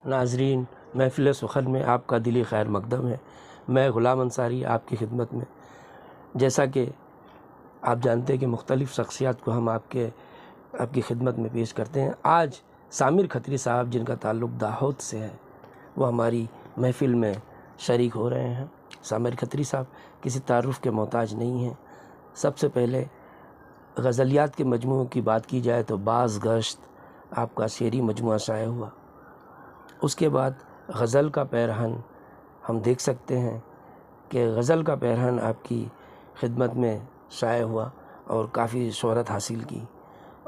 नाजरीन, महफ़िल सुखन में आपका दिली खैर मकदम है। मैं ग़ुलाम अंसारी आपकी खिदमत में। जैसा कि आप जानते हैं कि मुख्तलिफ़ शख्सियात को हम आपकी खिदमत में पेश करते हैं। आज सामिर खत्री साहब, जिनका ताल्लुक़ दाहोद से है, वो हमारी महफ़िल में शरीक हो रहे हैं। सामिर खत्री साहब किसी तारुफ़ के मोहताज नहीं हैं। सबसे पहले गज़लियात के मजमूओं की बात की जाए तो बाज़ गश्त आपका शेरी मजमुआ शाया हुआ। उसके बाद गज़ल का पैरहन हम देख सकते हैं कि गज़ल का पैरहन आपकी खिदमत में शाया हुआ और काफ़ी शोहरत हासिल की।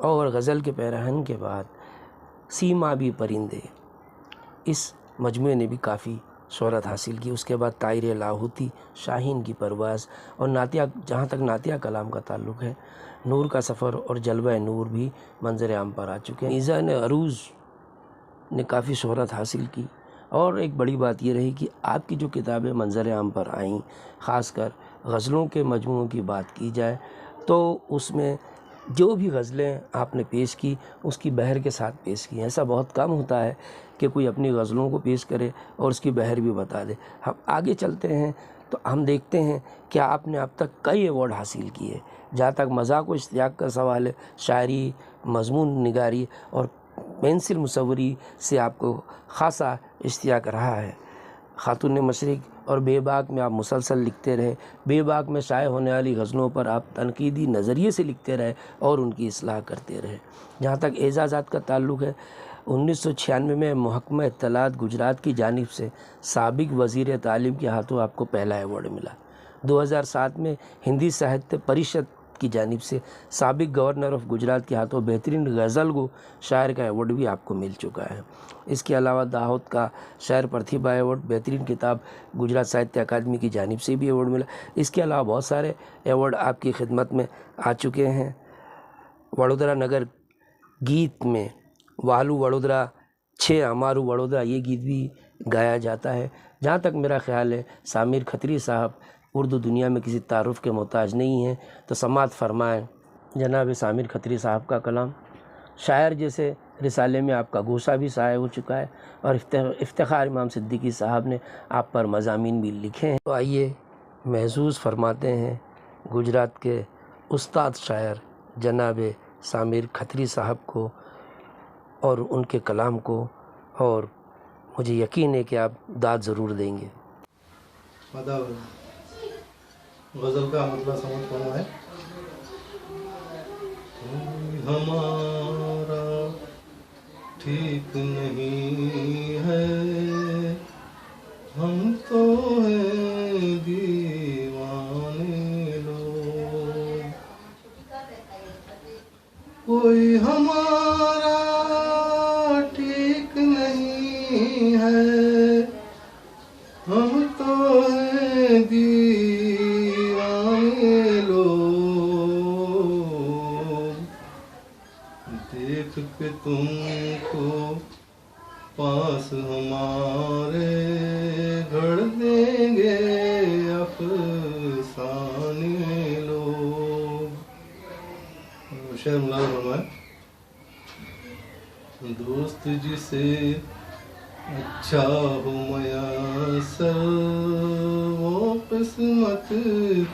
और गज़ल के पैरहन के बाद सीमा भी परिंदे, इस मजमुए ने भी काफ़ी शोहरत हासिल की। उसके बाद तायर लाहौती, शाहीन की परवाज़ और नातिया, जहाँ तक नातिया कलाम का ताल्लुक़ है, नूर का सफ़र और जलवा नूर भी मंज़र आम पर आ चुके हैं। मीज़ान अरूज़ ने काफ़ी शोहरत हासिल की। और एक बड़ी बात ये रही कि आपकी जो किताबें मंज़र आम पर आईं, ख़ासकर गज़लों के मजमूओं की बात की जाए तो उसमें जो भी गज़लें आपने पेश की उसकी बहर के साथ पेश की। ऐसा बहुत कम होता है कि कोई अपनी गज़लों को पेश करे और उसकी बहर भी बता दे। हम आगे चलते हैं तो हम देखते हैं कि आपने अब तक कई अवार्ड हासिल किए। जहाँ तक मज़ाक़ व इश्तियाक़ का सवाल है, शायरी, मज़मून निगारी और पेंसिल मुसव्वरी से आपको ख़ासा इश्तियाक़ रहा है। खातून मशरिक़ और बेबाक में आप मुसलसल लिखते रहे। बेबाक में शाये होने वाली गज़लों पर आप तनकीदी नज़रिए से लिखते रहे और उनकी इस्लाह करते रहे। जहाँ तक एजाज़ात का ताल्लुक़ है, 1996 में महकमा इत्तलात गुजरात की जानिब से साबिक़ वज़ीर तालीम के हाथों आपको पहला अवार्ड मिला। 2007 में हिंदी साहित्य परिषद की जानिब से साबिक़ गवर्नर ऑफ गुजरात के हाथों बेहतरीन गज़ल गो शायर का अवार्ड भी आपको मिल चुका है। इसके अलावा दाहोद का शायर प्रतिभा अवार्ड, बेहतरीन किताब गुजरात साहित्य अकादमी की जानिब से भी अवार्ड मिला। इसके अलावा बहुत सारे अवार्ड आपकी खिदमत में आ चुके हैं। वडोदरा नगर गीत में वालू वडोदरा छे हमारू वडोदरा, ये गीत भी गाया जाता है। जहाँ तक मेरा ख़्याल है, सामिर खत्री साहब उर्दू दुनिया में किसी तारुफ़ के मोहताज नहीं हैं। तो समात फरमाएँ जनाब सामिर खत्री साहब का कलाम। शायर जैसे रिसाले में आपका गोशा भी शाया हो चुका है और इफ्तिखार इमाम सिद्दीकी साहब ने आप पर मज़ामीन भी लिखे हैं। तो आइए महसूस फरमाते हैं गुजरात के उस्ताद शायर जनाब सामिर खत्री साहब को और उनके कलाम को, और मुझे यकीन है कि आप दाद ज़रूर देंगे। गज़ल का मतलब समझ पड़ा है। हमारा ठीक नहीं है, हम तो हैं दीवाने लोग। कोई हमारा ठीक नहीं है, हम तो हैं दीवाने लोग। देख के तुमको पास हमारे गढ़ देंगे अफसाने लोग। शेर मुलाज़म, दोस्त जिसे अच्छा हो मयासर, वो किस्मत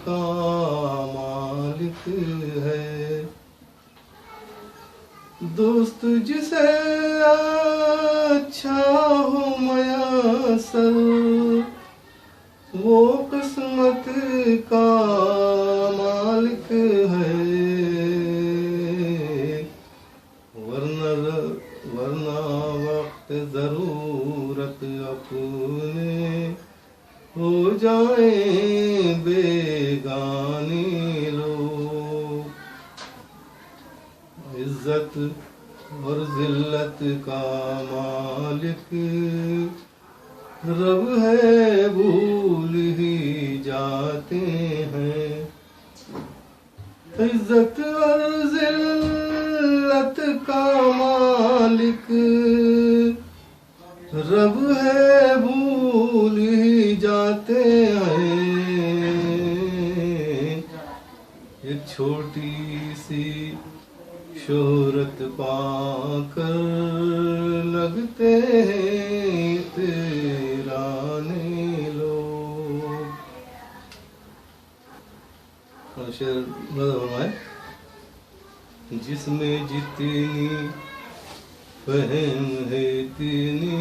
का मालिक है। दोस्त जिसे अच्छा हो मयासर, वो किस्मत का मालिक है। वरना वक्त ज़रूरत अपने हो जाए बेगाने लोग। इज्जत और ज़िल्लत का मालिक रब है, भूल ही जाते हैं। इज्जत और ज़िल्लत का मालिक रब है, भूल ही जाते हैं। एक छोटी सी शोहरत पाकर लगते हैं शेर नजर फरमाए। जिसमें जितनी फहम है इतनी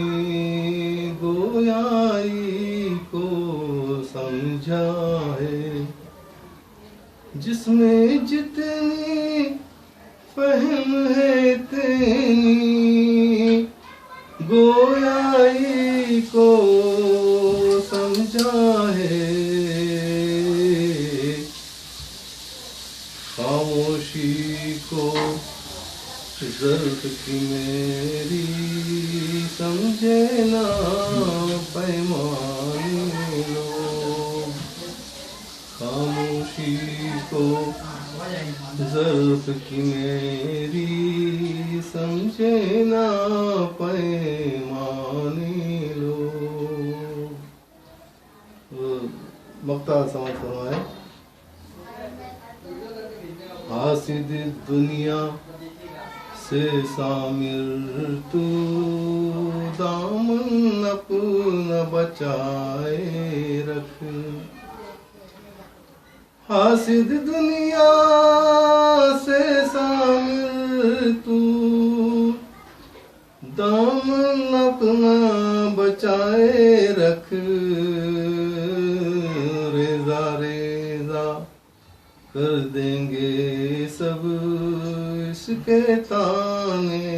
गोयाई को समझा है। जिसमें जितनी फहम है इतनी गोयाई को समझा है। खामोशी को ज़र्फ़ की मेरी समझे ना पैमाने लो। खामोशी को ज़र्फ़ की मेरी समझे ना पैमाने लो। मक्ता समझ फरमाए। हासिद दुनिया से सामिर तू दामन अपना बचाए रख। हासिद दुनिया से सामिर तू दामन अपना बचाए रख। रेजा रेजा कर देंगे सब इसके ताने